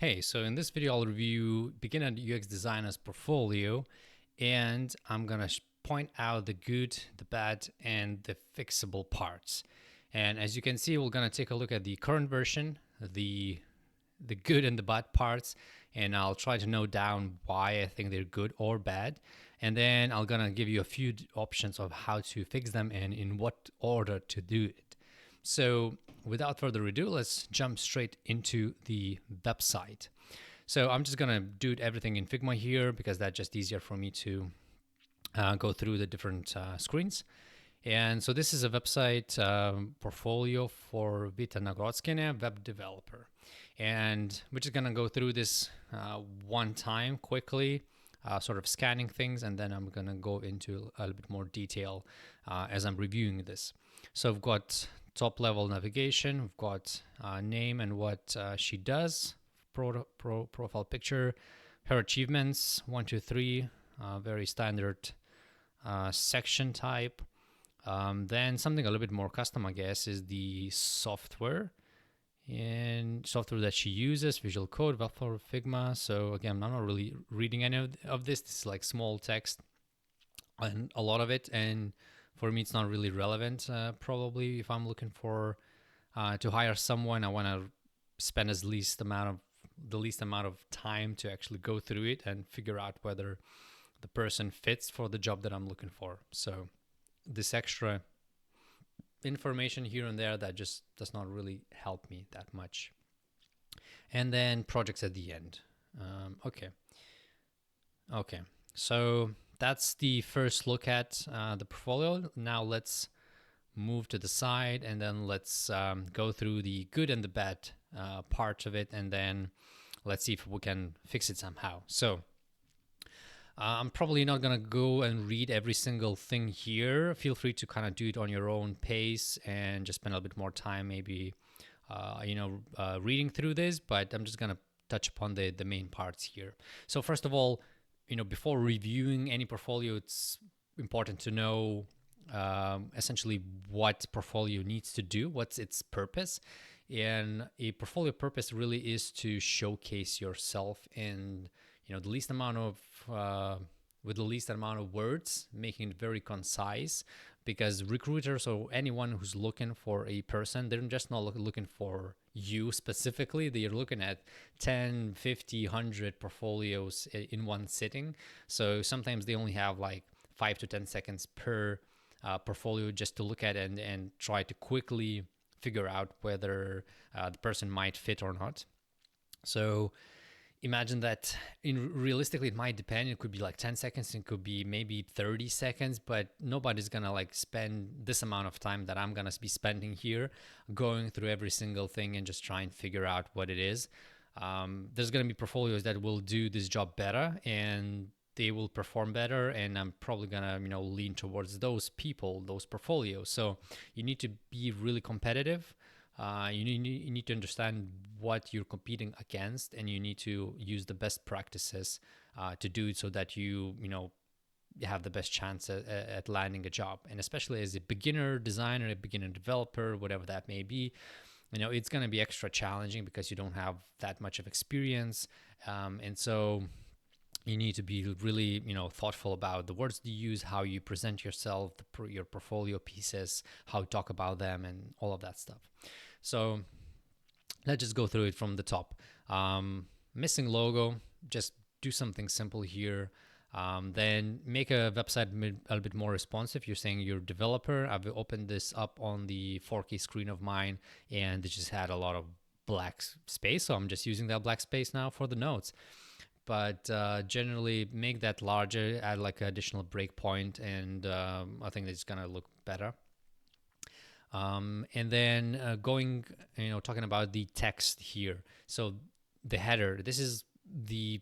Hey, so in this video, I'll review beginner UX designer's portfolio, and I'm gonna point out the good, the bad, and the fixable parts. And as you can see, we're gonna take a look at the current version, the good and the bad parts, and I'll try to note down why I think they're good or bad. And then I'm gonna give you a few options of how to fix them and in what order to do it. So without further ado, let's jump straight into the website. So I'm just gonna do everything in Figma here because that's just easier for me to go through the different screens. And so this is a website portfolio for Vita Nagrodskina, web developer. And we're just gonna go through this one time quickly, sort of scanning things, and then I'm gonna go into a little bit more detail as I'm reviewing this. So I've got top level navigation, we've got name and what she does, profile picture, her achievements, 1, 2, 3, very standard section type. Then something a little bit more custom, I guess, is the software and software that she uses, Visual Code, for Figma. So again, I'm not really reading any of this. This is like small text and a lot of it. And for me, it's not really relevant. Probably if I'm looking for to hire someone, I want to spend the least amount of time to actually go through it and figure out whether the person fits for the job that I'm looking for. So this extra information here and there that just does not really help me that much. And then projects at the end. Okay. So that's the first look at the portfolio. Now let's move to the side and then let's go through the good and the bad parts of it, and then let's see if we can fix it somehow. So I'm probably not gonna go and read every single thing here. Feel free to kind of do it on your own pace and just spend a little bit more time maybe reading through this, but I'm just gonna touch upon the main parts here. So first of all, before reviewing any portfolio, it's important to know essentially what portfolio needs to do, what's its purpose. And a portfolio purpose really is to showcase yourself in the least amount of with the least amount of words, making it very concise, because recruiters or anyone who's looking for a person, they're just not looking for you specifically. They're looking at 10, 50, 100 portfolios in one sitting. So sometimes they only have like 5 to 10 seconds per portfolio just to look at it and try to quickly figure out whether the person might fit or not. So imagine that realistically it might depend. It could be like 10 seconds, it could be maybe 30 seconds, but nobody's gonna like spend this amount of time that I'm gonna be spending here going through every single thing and just try and figure out what it is. There's gonna be portfolios that will do this job better and they will perform better, and I'm probably gonna lean towards those people, those portfolios. So you need to be really competitive. You need to understand what you're competing against, and you need to use the best practices to do it so that you have the best chance at landing a job. And especially as a beginner designer, a beginner developer, whatever that may be, it's going to be extra challenging because you don't have that much of experience. And so you need to be really thoughtful about the words you use, how you present yourself, your portfolio pieces, how you talk about them, and all of that stuff. So let's just go through it from the top. Missing logo, just do something simple here. Then make a website a little bit more responsive. You're saying you're a developer. I've opened this up on the 4K screen of mine, and it just had a lot of black space. So I'm just using that black space now for the notes. But generally make that larger, add like an additional breakpoint, and I think it's gonna look better. And then talking about the text here. So the header, this is the,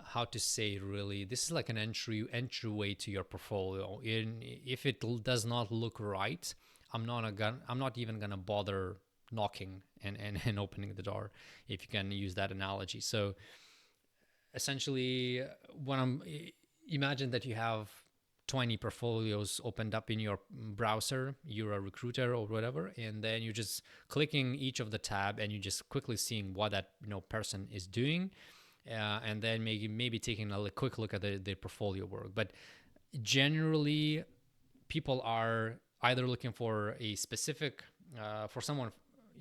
how to say really, this is like an entryway to your portfolio. If it does not look right, I'm not even gonna bother knocking and opening the door, if you can use that analogy. So essentially, imagine that you have 20 portfolios opened up in your browser, you're a recruiter or whatever, and then you're just clicking each of the tab and you're just quickly seeing what that person is doing, and then maybe taking a quick look at their portfolio work. But generally, people are either looking for a specific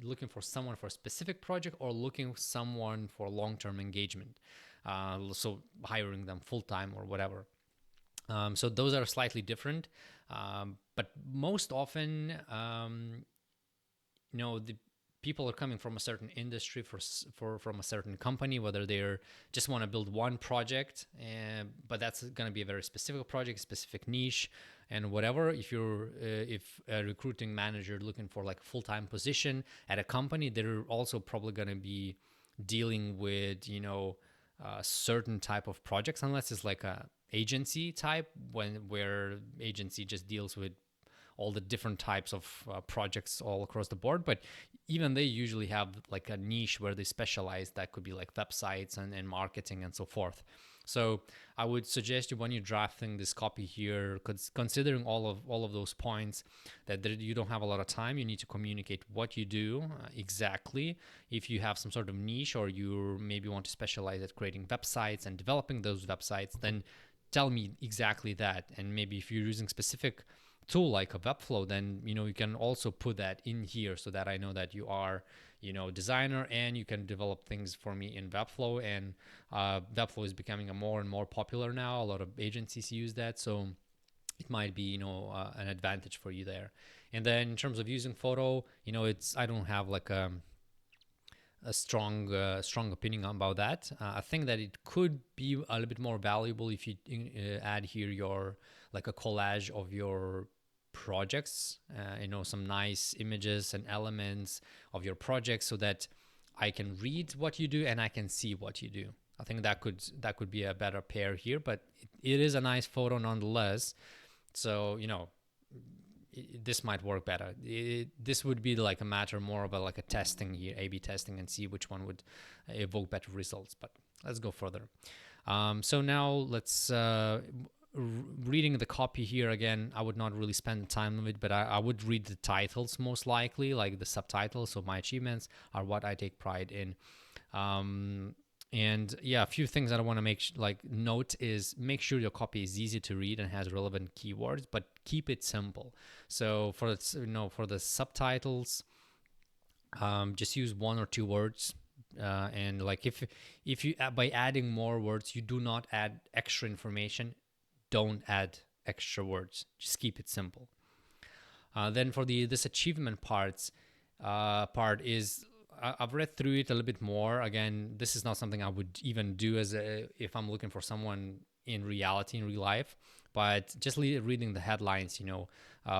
looking for someone for a specific project, or looking for someone for long-term engagement, so hiring them full-time or whatever. So those are slightly different, but most often, the people are coming from a certain industry from a certain company, whether they're just want to build one project, but that's going to be a very specific project, specific niche, and whatever. If a recruiting manager looking for like a full-time position at a company, they're also probably going to be dealing with certain type of projects, unless it's like a agency type, where agency just deals with all the different types of projects all across the board. But even they usually have like a niche where they specialize. That could be like websites and marketing and so forth. So I would suggest you, when you're drafting this copy here, considering all of those points, that you don't have a lot of time. You need to communicate what you do exactly. If you have some sort of niche, or you maybe want to specialize at creating websites and developing those websites, then tell me exactly that. And maybe if you're using specific tool like a Webflow, then you can also put that in here, so that I know that you are designer and you can develop things for me in Webflow. And Webflow is becoming a more and more popular now. A lot of agencies use that, so it might be an advantage for you there. And then in terms of using photo, I don't have like a strong opinion about that. I think that it could be a little bit more valuable if you add here your like a collage of your projects, some nice images and elements of your project, so that I can read what you do and I can see what you do. I think that could be a better pair here, but it is a nice photo nonetheless. So this might work better. This would be like a matter more of like a testing here, A/B testing, and see which one would evoke better results. But let's go further. So now let's reading the copy here again. I would not really spend time on it, but I would read the titles most likely, like the subtitles. So my achievements are what I take pride in. And yeah, a few things that I want to make note is make sure your copy is easy to read and has relevant keywords, but keep it simple. So for the subtitles, just use 1 or 2 words. And like if you by adding more words, you do not add extra information. Don't add extra words. Just keep it simple. Then for this achievement part is, I've read through it a little bit more. Again, this is not something I would even do if I'm looking for someone in reality, in real life. But just reading the headlines,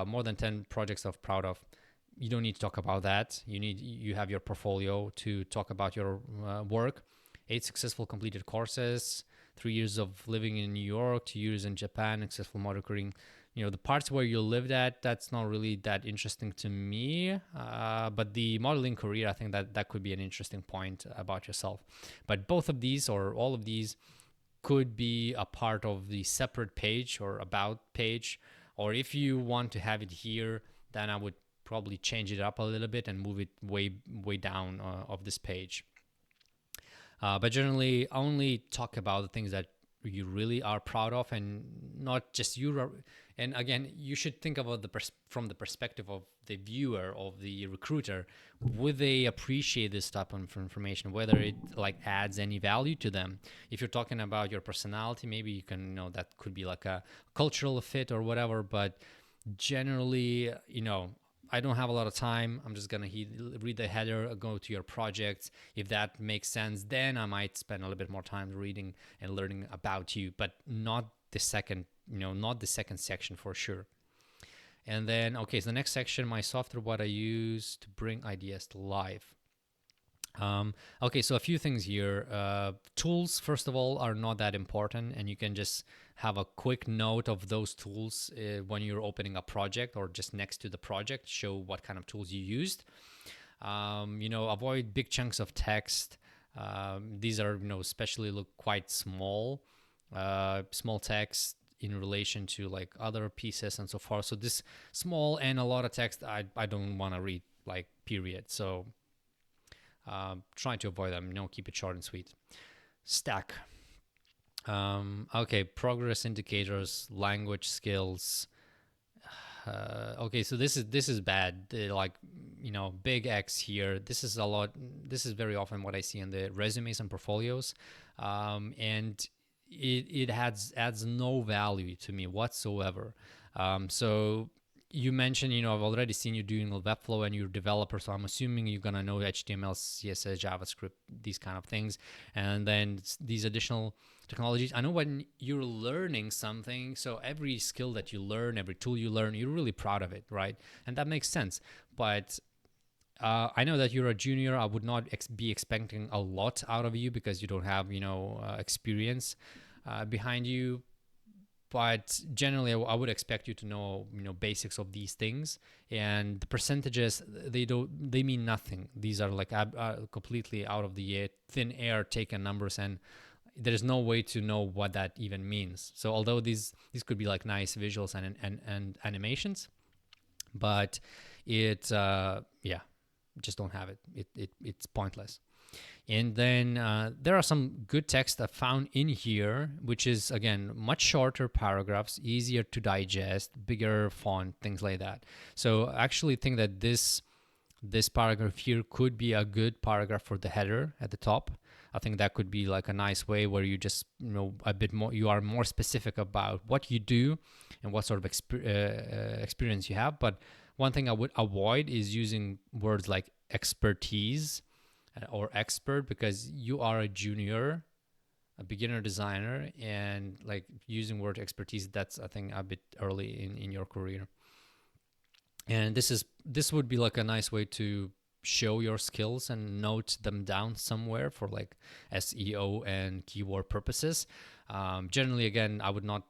more than 10 projects I'm proud of. You don't need to talk about that. You have your portfolio to talk about your work. 8 successful completed courses, 3 years of living in New York, 2 years in Japan, successful motor career. The parts where you lived at, that's not really that interesting to me. But the modeling career, I think that could be an interesting point about yourself. But both of these, or all of these, could be a part of the separate page or about page. Or if you want to have it here, then I would probably change it up a little bit and move it way down of this page. But generally, only talk about the things that you really are proud of, and not just you. And again, you should think about from the perspective of the viewer, of the recruiter. Would they appreciate this type of information? Whether it adds any value to them. If you're talking about your personality, maybe you can that could be like a cultural fit or whatever. But generally, I don't have a lot of time. I'm just going to read the header, go to your projects. If that makes sense, then I might spend a little bit more time reading and learning about you, but not the second section for sure. And then, okay, so the next section, my software, what I use to bring ideas to life. Okay, so a few things here. Tools, first of all, are not that important, and you can just have a quick note of those tools when you're opening a project, or just next to the project, show what kind of tools you used. Avoid big chunks of text. These are, especially look quite small. Small text in relation to like other pieces and so forth. So this small and a lot of text, I don't want to read, like, period. So trying to avoid them, keep it short and sweet. Stack. Okay, progress indicators, language skills. Okay, so this is bad. Like, big X here. This is a lot. This is very often what I see in the resumes and portfolios, and it adds no value to me whatsoever. So you mentioned, I've already seen you doing Webflow and you're a developer, so I'm assuming you're gonna know HTML, CSS, JavaScript, these kind of things, and then these additional technologies. I know when you're learning something, so every skill that you learn, every tool you learn, you're really proud of it, right? And that makes sense. But I know that you're a junior. I would not be expecting a lot out of you because you don't have, experience behind you. But generally, I would expect you to know, basics of these things. And the percentages, they mean nothing. These are like completely out of the thin air taken numbers, and there's no way to know what that even means. So although these could be like nice visuals and animations, but it just don't have it. It's pointless. And then there are some good text I found in here, which is, again, much shorter paragraphs, easier to digest, bigger font, things like that. So I actually think that this paragraph here could be a good paragraph for the header at the top. I think that could be like a nice way where you just, a bit more, you are more specific about what you do and what sort of experience you have. But one thing I would avoid is using words like expertise or expert, because you are a junior, a beginner designer, and like using word expertise, that's, I think, a bit early in your career. And this would be like a nice way to show your skills and note them down somewhere for like SEO and keyword purposes. Generally, again, I would not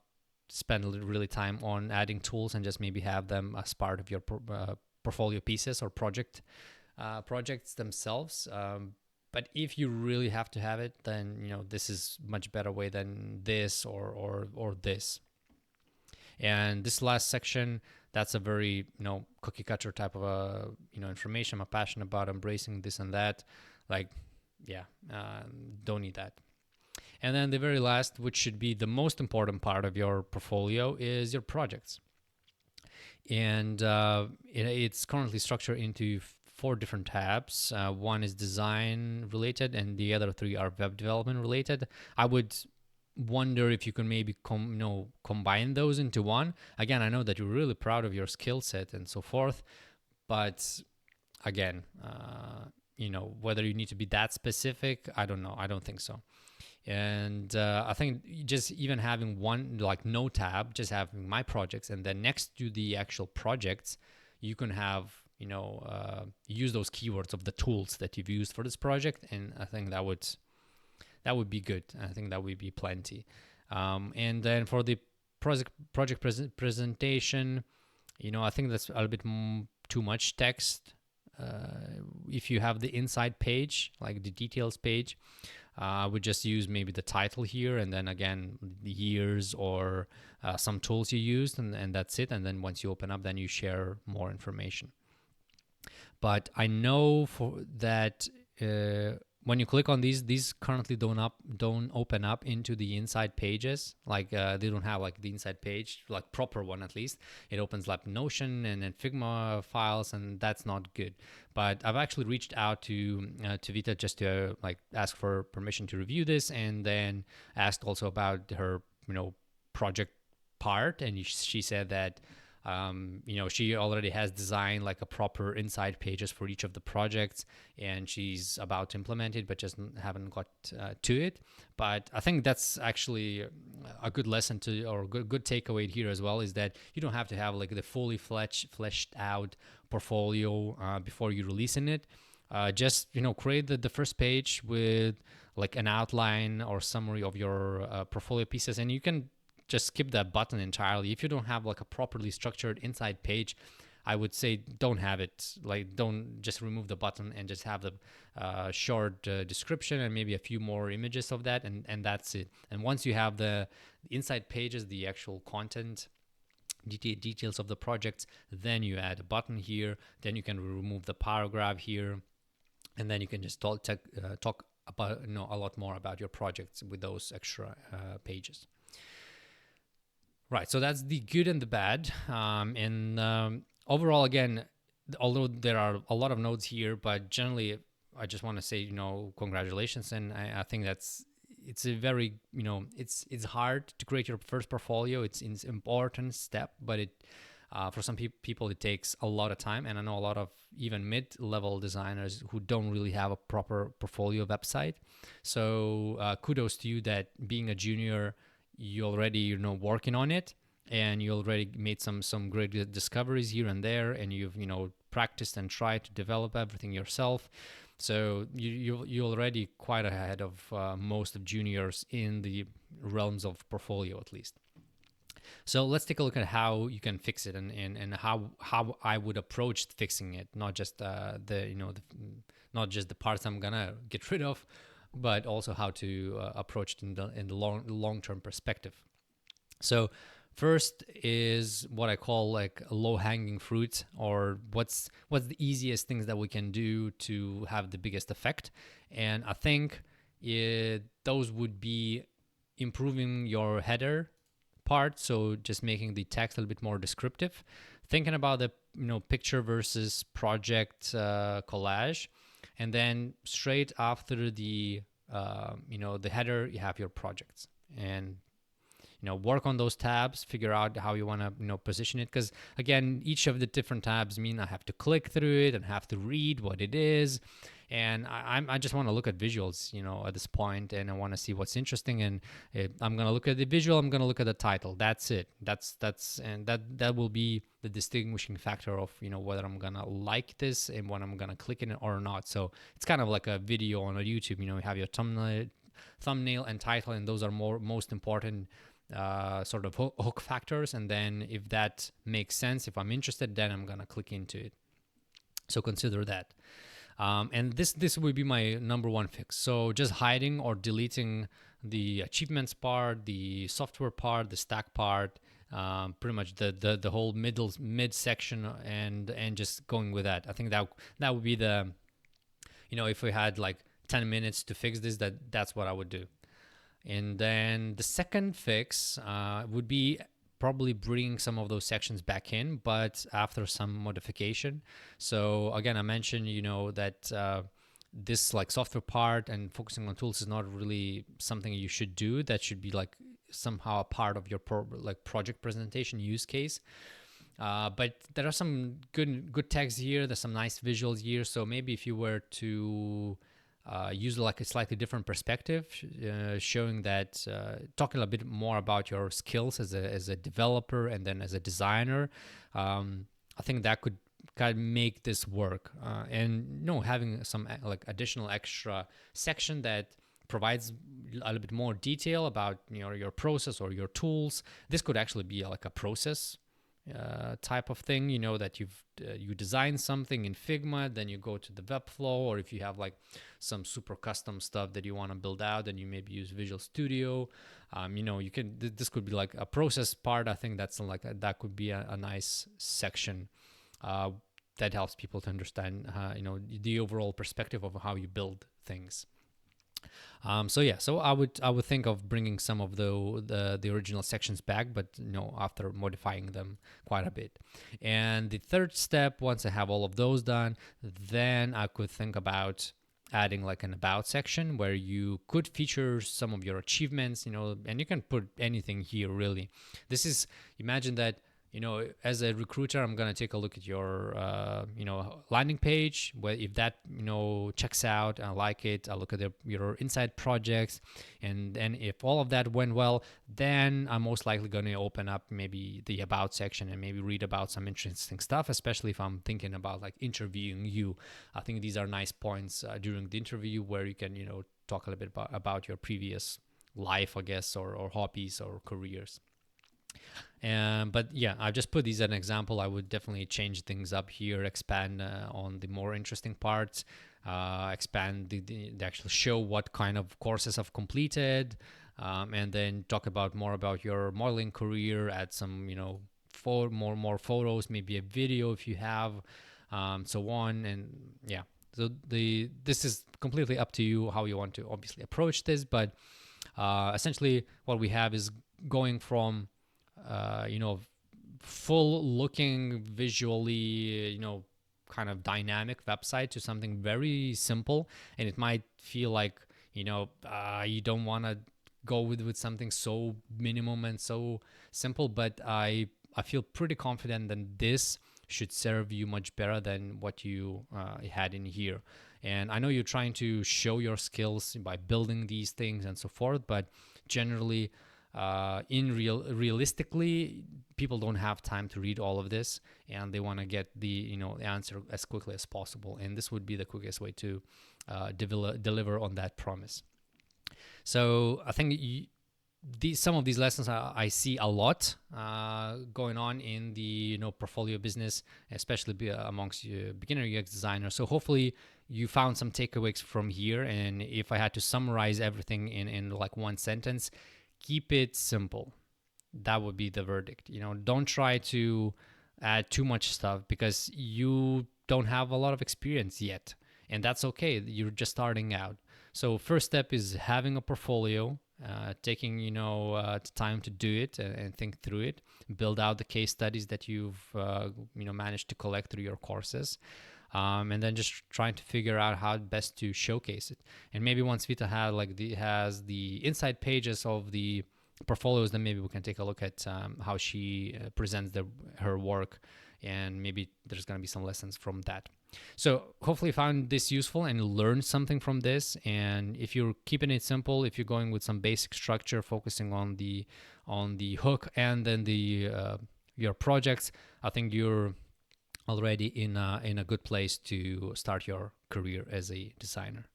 spend really time on adding tools and just maybe have them as part of your portfolio pieces or projects themselves. But if you really have to have it, then this is much better way than this or this. And this last section, that's a very cookie cutter type of information. I'm passionate about embracing this and that. Like, don't need that. And then the very last, which should be the most important part of your portfolio, is your projects. And it's currently structured into 4 different tabs. One is design related, and the other 3 are web development related. I would wonder if you can maybe combine those into one. Again, I know that you're really proud of your skill set and so forth, but again, whether you need to be that specific, I don't know. I don't think so. And I think just even having one, like no tab, just having my projects, and then next to the actual projects, you can have, use those keywords of the tools that you've used for this project. And I think that would be good. I think that would be plenty. And then for the project presentation, I think that's a little bit too much text. If you have the inside page, like the details page, I would just use maybe the title here, and then again the years or some tools you used, and that's it. And then once you open up, then you share more information. But I know for that when you click on these currently don't open up into the inside pages. Like they don't have like the inside page, like proper one at least. It opens like Notion and then Figma files, and that's not good. But I've actually reached out to Vita just to like ask for permission to review this, and then asked also about her project part, and she said that she already has designed like a proper inside pages for each of the projects, and she's about to implement it, but just haven't got to it. But I think that's actually a good lesson or good takeaway here as well, is that you don't have to have like the fully fleshed out portfolio before you releasing it. Just create the first page with like an outline or summary of your portfolio pieces, and you can just skip that button entirely. If you don't have like a properly structured inside page, I would say don't have it, like don't just remove the button and just have the short description and maybe a few more images of that, and that's it. And once you have the inside pages, the actual content, details of the projects, then you add a button here, then you can remove the paragraph here, and then you can just talk about a lot more about your projects with those extra pages. Right, so that's the good and the bad. And overall, again, although there are a lot of nodes here, but generally, I just want to say, congratulations. And I think it's a very, it's hard to create your first portfolio. It's an important step, but for some people, it takes a lot of time. And I know a lot of even mid-level designers who don't really have a proper portfolio website. So kudos to you that being a junior, you already working on it, and you already made some great discoveries here and there, and you've practiced and tried to develop everything yourself. So you're already quite ahead of most of juniors in the realms of portfolio, at least. So let's take a look at how you can fix it, and how I would approach fixing it, not just not just the parts I'm gonna get rid of, but also how to approach it in the long-term perspective. So first is what I call like low-hanging fruit, or what's the easiest things that we can do to have the biggest effect. And I think those would be improving your header part, so just making the text a little bit more descriptive, thinking about the picture versus project collage, and then straight after the the header, you have your projects, and work on those tabs, figure out how you want to position it, because again, each of the different tabs mean I have to click through it and have to read what it is, and I just want to look at visuals at this point, and I want to see what's interesting, and I'm going to look at the visual, I'm going to look at the title. That's it. That will be the distinguishing factor of whether I'm going to like this and when I'm going to click in it or not. So it's kind of like a video on a YouTube. You have your thumbnail and title, and those are most important sort of hook factors. And then if that makes sense, if I'm interested, then I'm gonna click into it. So consider that. And this would be my number one fix. So just hiding or deleting the achievements part, the software part, the stack part, pretty much the whole mid section, and just going with that. I think that would be the, if we had like 10 minutes to fix this, that's what I would do. And then the second fix would be probably bringing some of those sections back in, but after some modification. So again, I mentioned, that this like software part and focusing on tools is not really something you should do. That should be like somehow a part of your project presentation use case. But there are some good text here. There's some nice visuals here. So maybe if you were to use like a slightly different perspective, showing that, talking a bit more about your skills as a developer and then as a designer, I think that could kind of make this work. And having some like additional extra section that provides a little bit more detail about your process or your tools. This could actually be like a process type of thing, that you design something in Figma, then you go to the Webflow, or if you have like some super custom stuff that you want to build out, then you maybe use Visual Studio. You can, this could be like a process part. I think that's like that could be a nice section that helps people to understand the overall perspective of how you build things. So I would think of bringing some of the original sections back, but after modifying them quite a bit. And the third step, once I have all of those done, then I could think about adding like an about section where you could feature some of your achievements, and you can put anything here really. This is, imagine that as a recruiter, I'm going to take a look at your, landing page, where if that, checks out, I like it, I look at your inside projects, and then if all of that went well, then I'm most likely going to open up maybe the about section and maybe read about some interesting stuff, especially if I'm thinking about like interviewing you. I think these are nice points during the interview where you can, talk a little bit about your previous life, I guess, or hobbies or careers. But yeah, I just put these as an example. I would definitely change things up here, expand on the more interesting parts, expand the actual show what kind of courses I've completed, and then talk about more about your modeling career, add some, more photos, maybe a video if you have, so on. And yeah, so this is completely up to you how you want to obviously approach this, but essentially what we have is going from full looking visually, kind of dynamic website to something very simple. And it might feel like, you don't want to go with something so minimum and so simple, but I feel pretty confident that this should serve you much better than what you had in here. And I know you're trying to show your skills by building these things and so forth, but generally, realistically, people don't have time to read all of this, and they want to get the answer as quickly as possible. And this would be the quickest way to deliver on that promise. So I think some of these lessons I see a lot going on in the portfolio business, especially amongst beginner UX designers. So hopefully you found some takeaways from here. And if I had to summarize everything in like one sentence, keep it simple. That would be the verdict. Don't try to add too much stuff because you don't have a lot of experience yet, and that's okay. You're just starting out. So first step is having a portfolio, taking time to do it and think through it, build out the case studies that you've managed to collect through your courses, and then just trying to figure out how best to showcase it. And maybe once Vita has the inside pages of the portfolios, then maybe we can take a look at how she presents her work, and maybe there's going to be some lessons from that. So hopefully you found this useful and learned something from this. And if you're keeping it simple, if you're going with some basic structure, focusing on the hook and then your projects, I think you're already in a good place to start your career as a designer.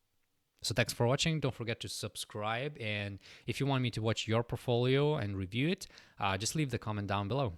So thanks for watching. Don't forget to subscribe. And if you want me to watch your portfolio and review it, just leave the comment down below.